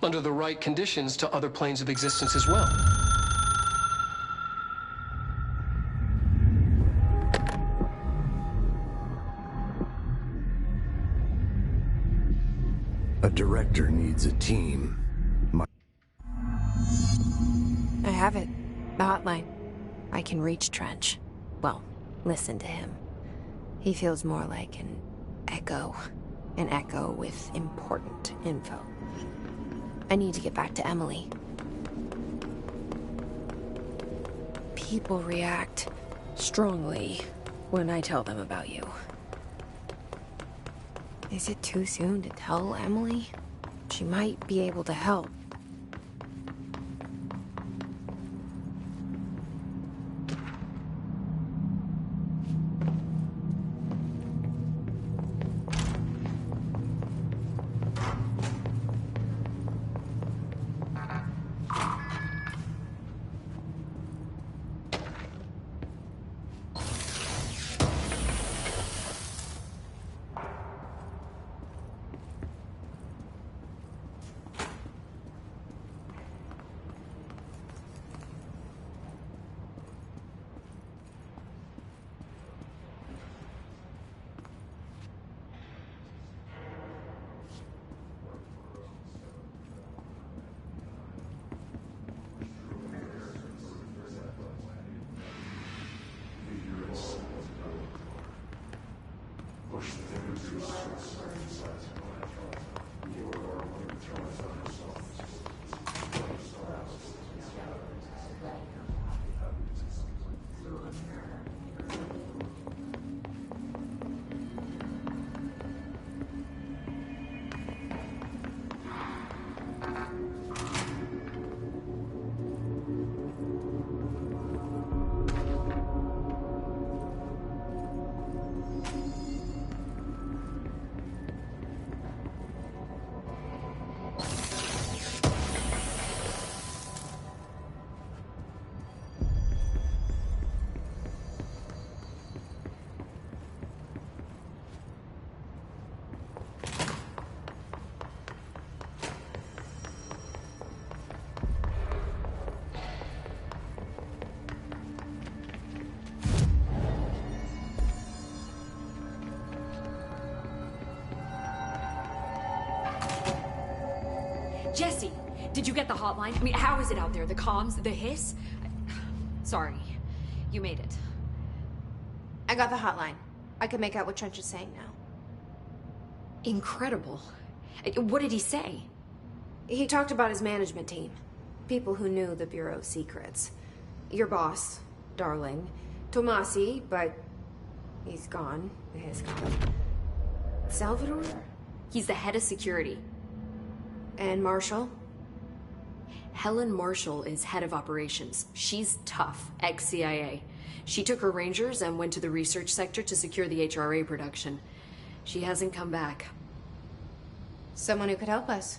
under the right conditions to other planes of existence as well. A director needs a team. I have it. The hotline. I can reach Trench. Well, listen to him. He feels more like an echo. An echo with important info. I need to get back to Emily. People react strongly when I tell them about you. Is it too soon to tell Emily? She might be able to help. Jesse, did you get the hotline? I mean, how is it out there? The comms? The hiss? Sorry. You made it. I got the hotline. I can make out what Trench is saying now. Incredible. What did he say? He talked about his management team. People who knew the Bureau's secrets. Your boss, Darling. Tomasi, but he's gone. His gone. Salvador? He's the head of security. And Marshall? Helen Marshall is head of operations. She's tough, ex-CIA. She took her Rangers and went to the research sector to secure the HRA production. She hasn't come back. Someone who could help us.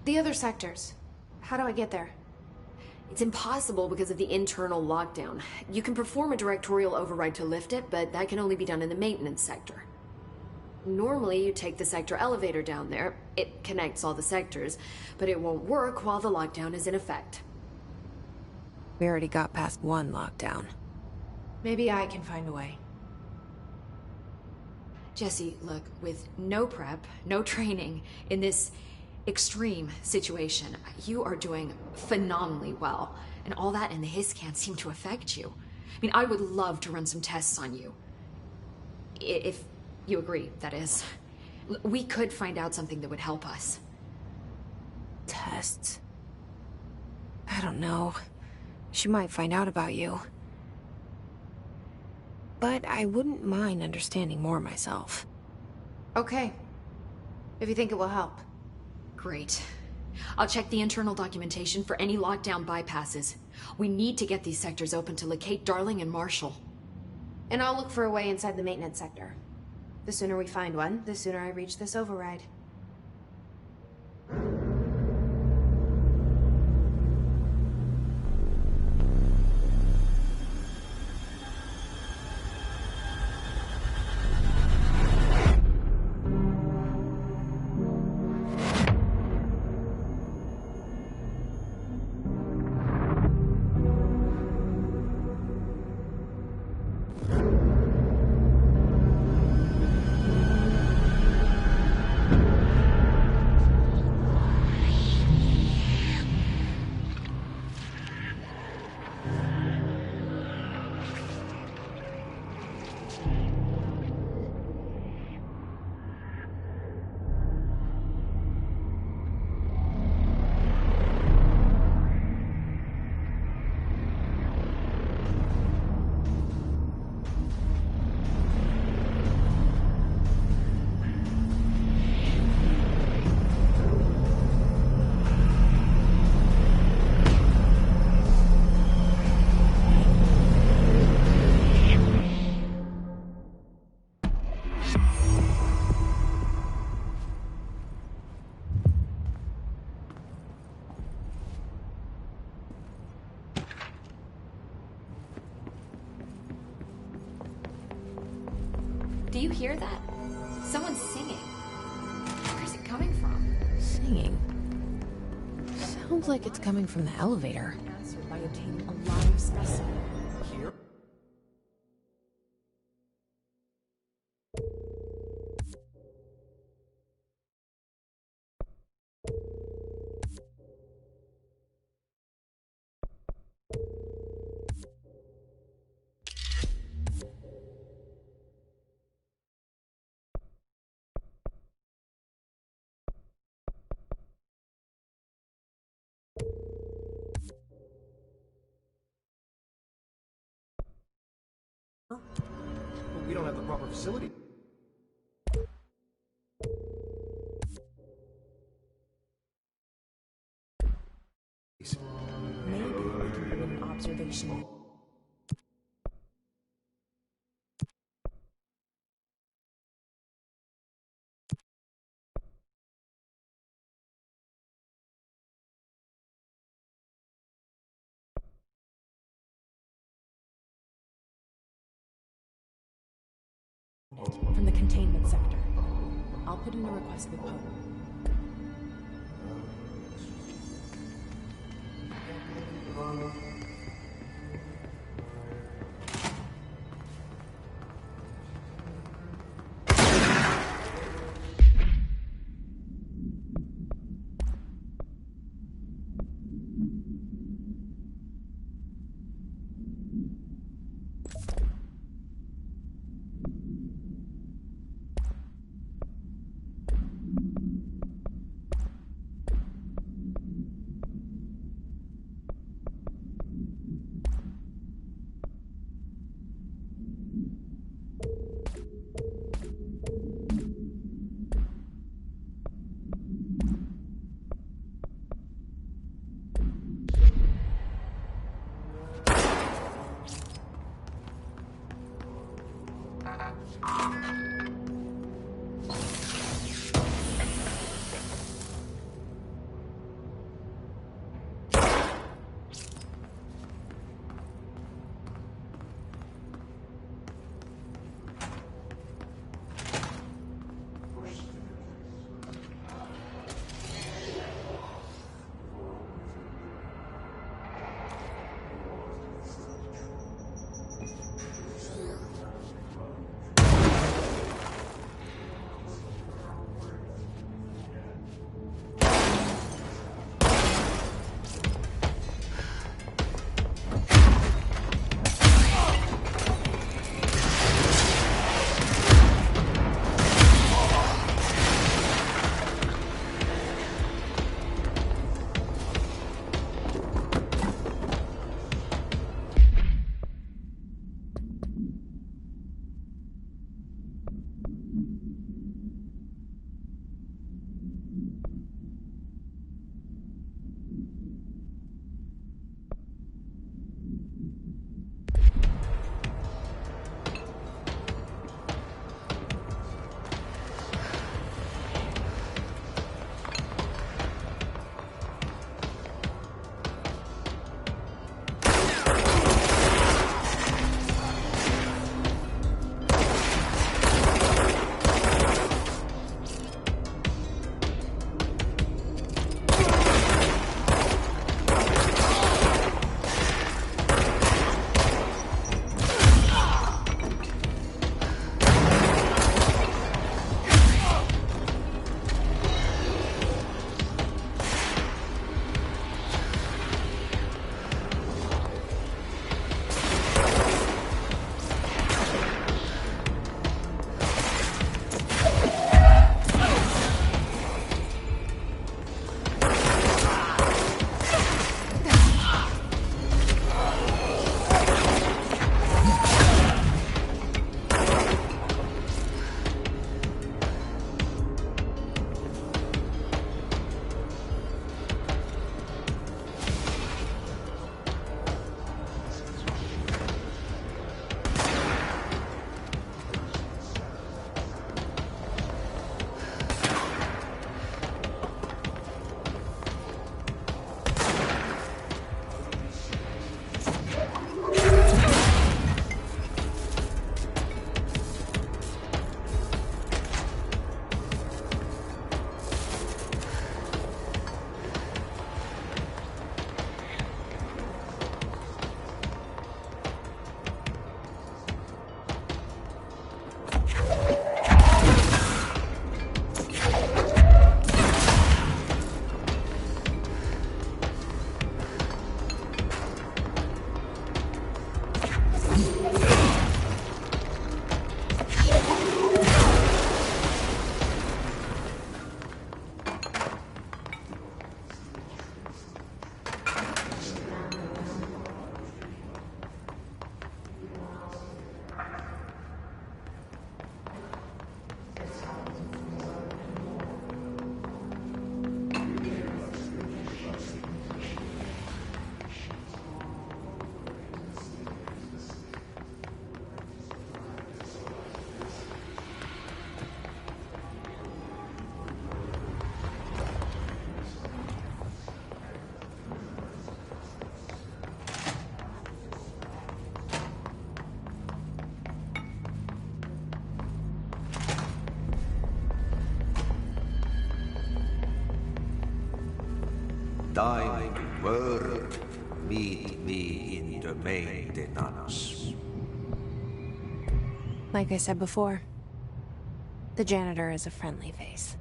The other sectors. How do I get there? It's impossible because of the internal lockdown. You can perform a directorial override to lift it, but that can only be done in the maintenance sector. Normally, you take the sector elevator down there. It connects all the sectors, but it won't work while the lockdown is in effect. We already got past one lockdown. Maybe I can find a way. Jesse, look, with no prep, no training, in this extreme situation, you are doing phenomenally well. And all that and the hiss can't seem to affect you. I mean, I would love to run some tests on you. If you agree, that is. We could find out something that would help us. Tests? I don't know. She might find out about you. But I wouldn't mind understanding more myself. Okay. If you think it will help. Great. I'll check the internal documentation for any lockdown bypasses. We need to get these sectors open to locate Darling and Marshall. And I'll look for a way inside the maintenance sector. The sooner we find one, the sooner I reach this override. hear that? Someone's singing. Where's it coming from? Singing. Sounds like it's coming from the elevator. Answered by obtaining a live specimen. Here? We don't have the proper facility. Maybe we can put an observation. From the containment sector. I'll put in a request with Poe. dying world, meet me in the maintenance. Like I said before, the janitor is a friendly face.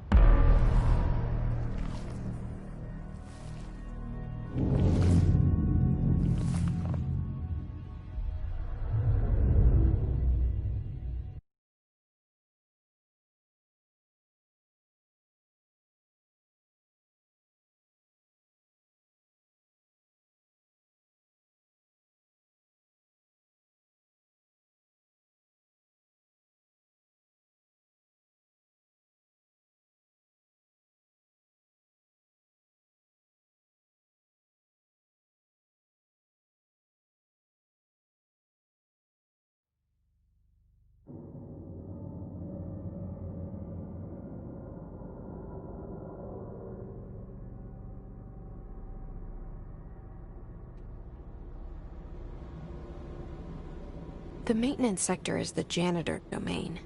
The maintenance sector is the janitor domain.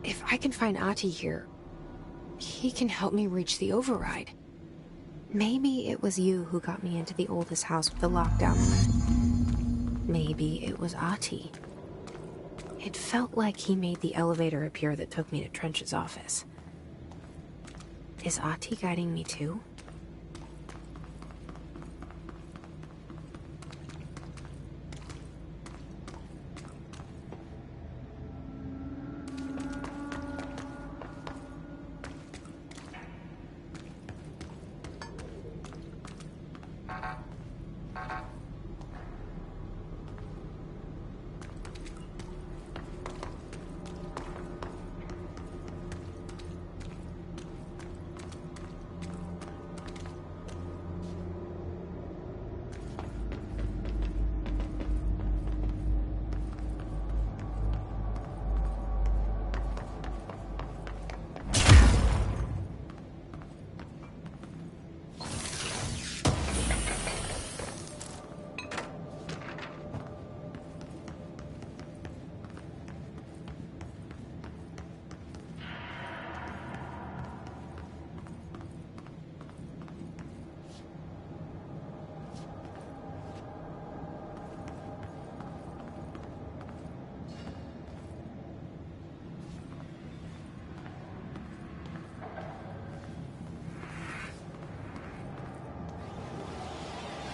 If I can find Ahti here, he can help me reach the override. Maybe it was you who got me into the oldest house with the lockdown on it. Maybe it was Ahti. It felt like he made the elevator appear that took me to Trench's office. Is Ahti guiding me too?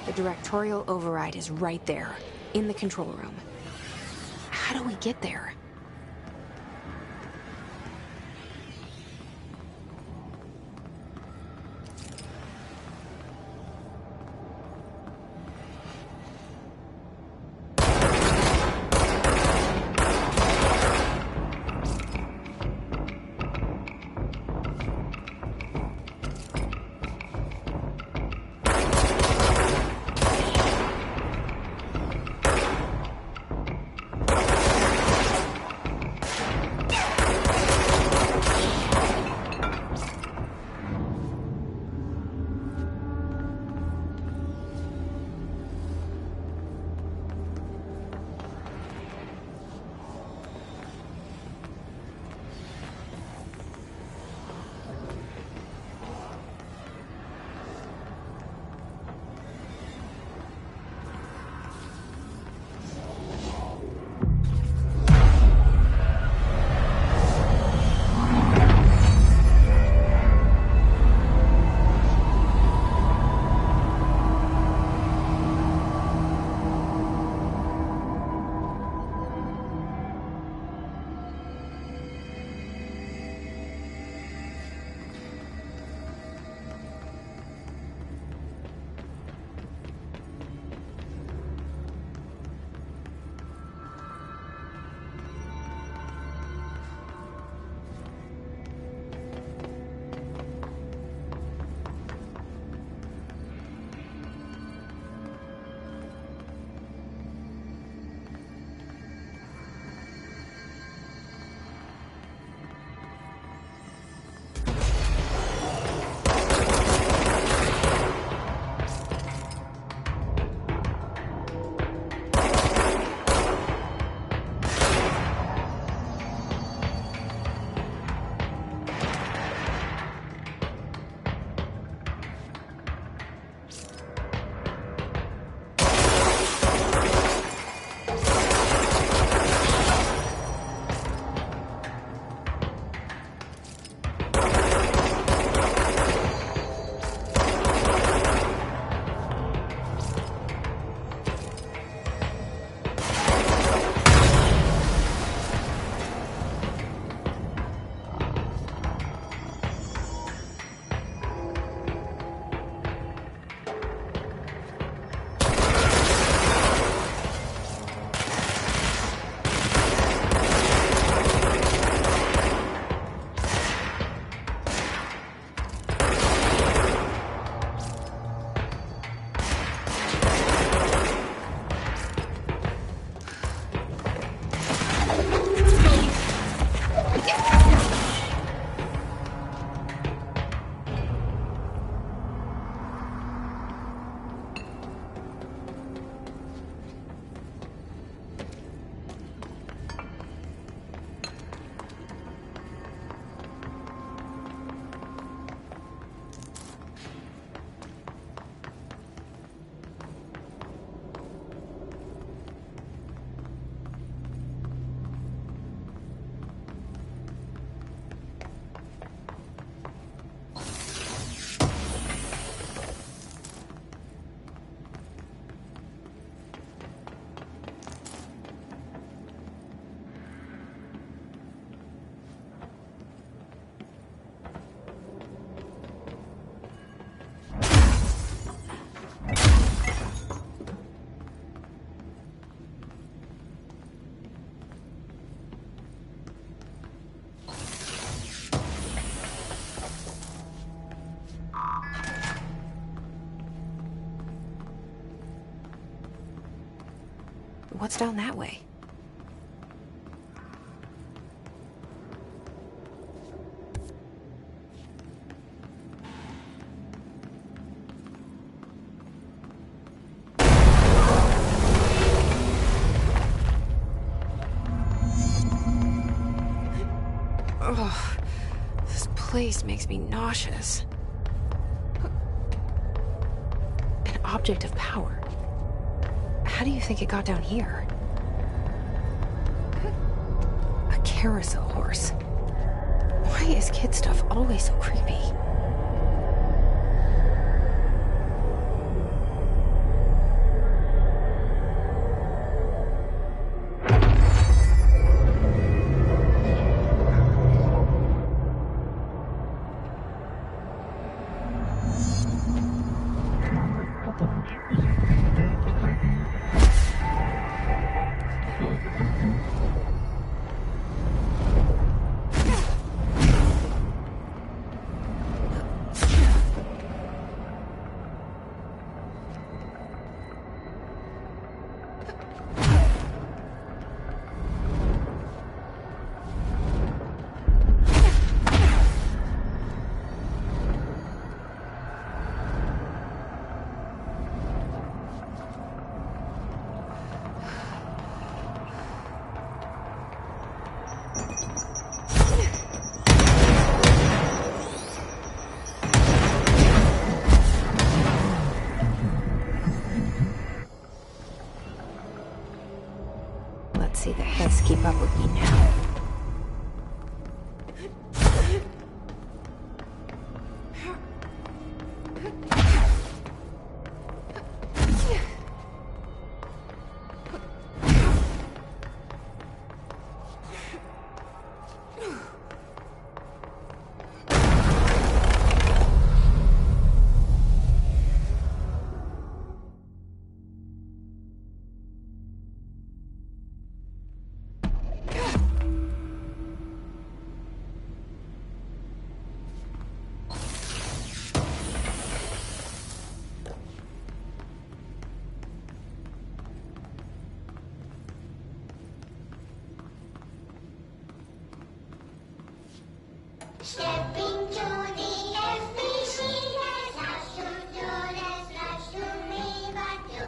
The directorial override is right there, in the control room. How do we get there? What's down that way? Oh, this place makes me nauseous. An object of power. How do you think it got down here? A carousel horse. Why is kid stuff always so creepy? Let's see the Hess keep up with me now. Step into the FBC, there's lots to do, there's lots to be but do.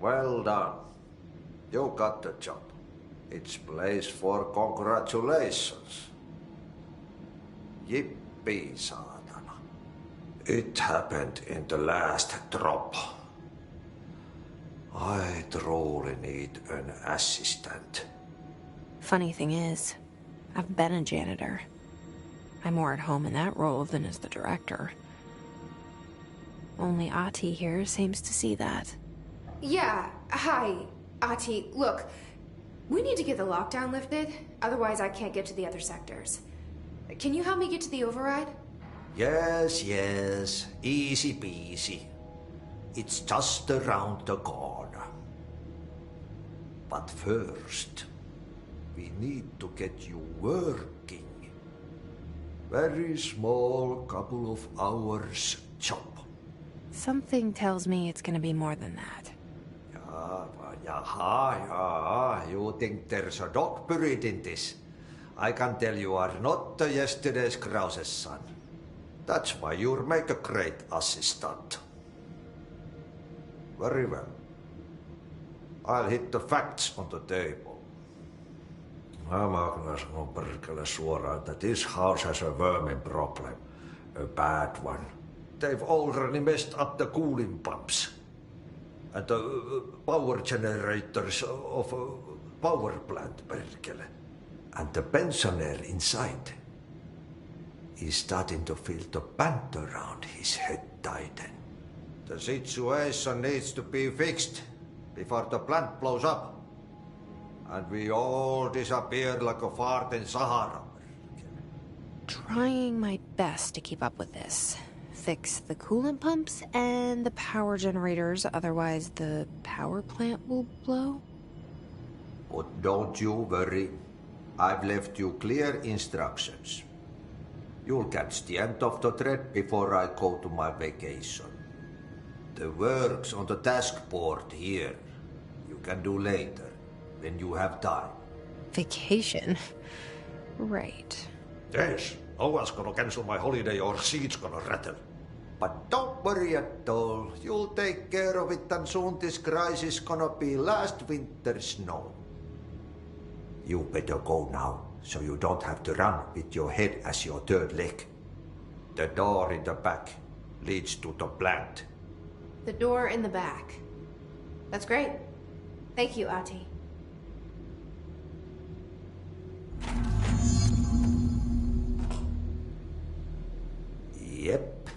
Well done. You got the job. It's place for congratulations. Yippee, saatana. It happened in the last drop. I truly need an assistant. Funny thing is, I've been a janitor. I'm more at home in that role than as the director. Only Ahti here seems to see that. Yeah, hi, Ahti. Look, we need to get the lockdown lifted, otherwise I can't get to the other sectors. Can you help me get to the override? Yes, easy peasy. It's just around the corner. But first, we need to get you working. Very small, couple of hours job. Something tells me it's gonna be more than that. You think there's a dog buried in this? I can tell you are not yesterday's Krause's son. That's why you'll make a great assistant. Very well. I'll hit the facts on the table. Mä kyllä sanon perkele suoraan, that this house has a vermin problem. A bad one. They've already messed up the cooling pumps. And the power generators of a power plant, perkele. And the pensioner inside is starting to feel the band around his head tighten. The situation needs to be fixed. before the plant blows up. And we all disappear like a fart in Sahara. Trying my best to keep up with this. Fix the coolant pumps and the power generators, otherwise the power plant will blow. But don't you worry. I've left you clear instructions. You'll catch the end of the thread before I go to my vacation. The work's on the task board here. You can do later, when you have time. Vacation? Right. Yes, no one's gonna cancel my holiday or seat's gonna rattle. But don't worry at all. You'll take care of it, and soon this crisis gonna be last winter's snow. You better go now, so you don't have to run with your head as your third leg. The door in the back leads to the plant. The door in the back. That's great. Thank you, Ahti. Yep.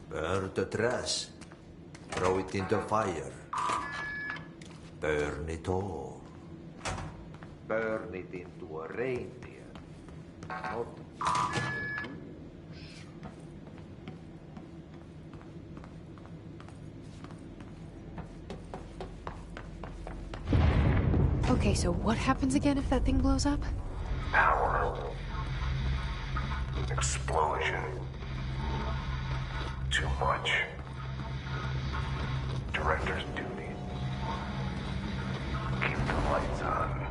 Burn the trash. Throw it in the fire. Burn it all. Burn it into a reindeer. Not Okay, so what happens again if that thing blows up? Power. Explosion. Too much. Director's duty. Keep the lights on.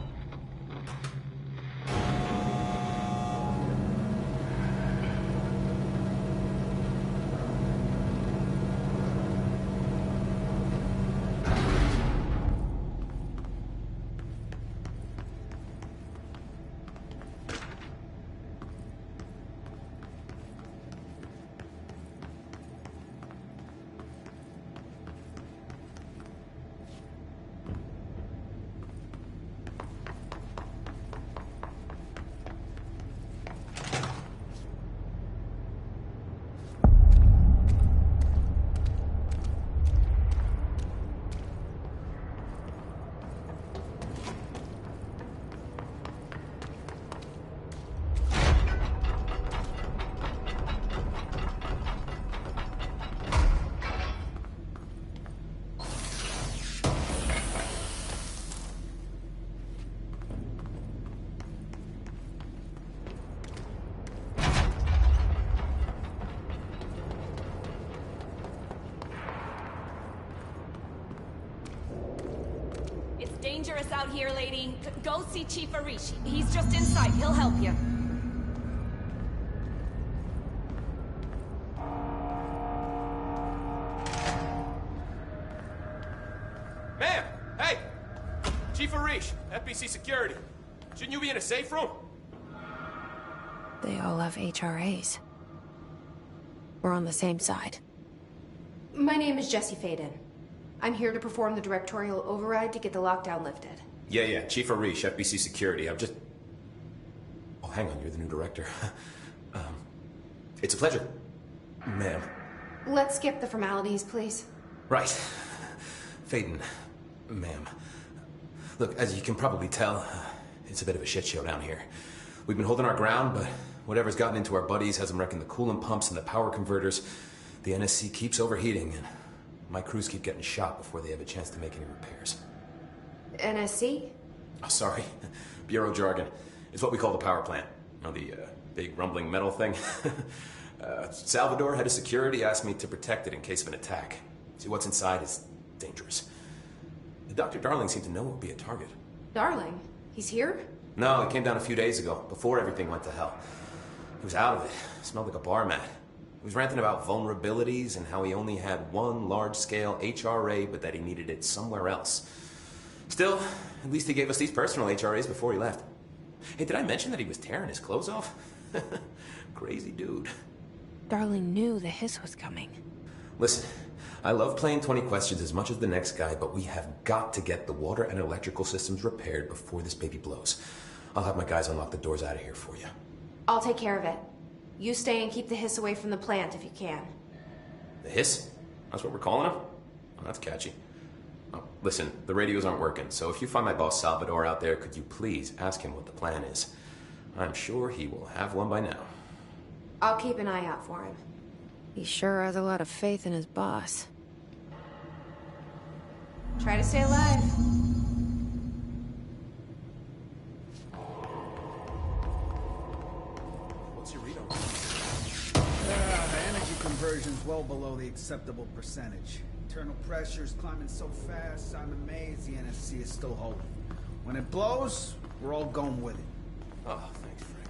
Dangerous out here, lady. Go see Chief Arish. He's just inside. He'll help you. Ma'am! Hey! Chief Arish, FBC Security. Shouldn't you be in a safe room? They all have HRAs. We're on the same side. My name is Jesse Faden. I'm here to perform the directorial override to get the lockdown lifted. Yeah, Chief Arish, FBC Security. I'm just... Oh, hang on, you're the new director. It's a pleasure, ma'am. Let's skip the formalities, please. Right. Faden, ma'am. Look, as you can probably tell, it's a bit of a shit show down here. We've been holding our ground, but whatever's gotten into our buddies has them wrecking the coolant pumps and the power converters. The NSC keeps overheating, and my crews keep getting shot before they have a chance to make any repairs. NSC? Oh, sorry. Bureau jargon. It's what we call the power plant. You know, the big rumbling metal thing? Salvador, head of security, asked me to protect it in case of an attack. See, what's inside is dangerous. Dr. Darling seemed to know it would be a target. Darling? He's here? No, he came down a few days ago, before everything went to hell. He was out of it. Smelled like a bar mat. He was ranting about vulnerabilities and how he only had one large-scale HRA, but that he needed it somewhere else. Still, at least he gave us these personal HRAs before he left. Hey, did I mention that he was tearing his clothes off? Crazy dude. Darling knew the hiss was coming. Listen, I love playing 20 questions as much as the next guy, but we have got to get the water and electrical systems repaired before this baby blows. I'll have my guys unlock the doors out of here for you. I'll take care of it. You stay and keep the hiss away from the plant if you can. The hiss? That's what we're calling him? Oh, that's catchy. Listen, the radios aren't working, so if you find my boss Salvador out there, could you please ask him what the plan is? I'm sure he will have one by now. I'll keep an eye out for him. He sure has a lot of faith in his boss. Try to stay alive. What's your read on? The energy conversion's well below the acceptable percentage. Internal pressure's climbing so fast, I'm amazed the NSC is still holding. When it blows, we're all going with it. Oh, thanks, Frank.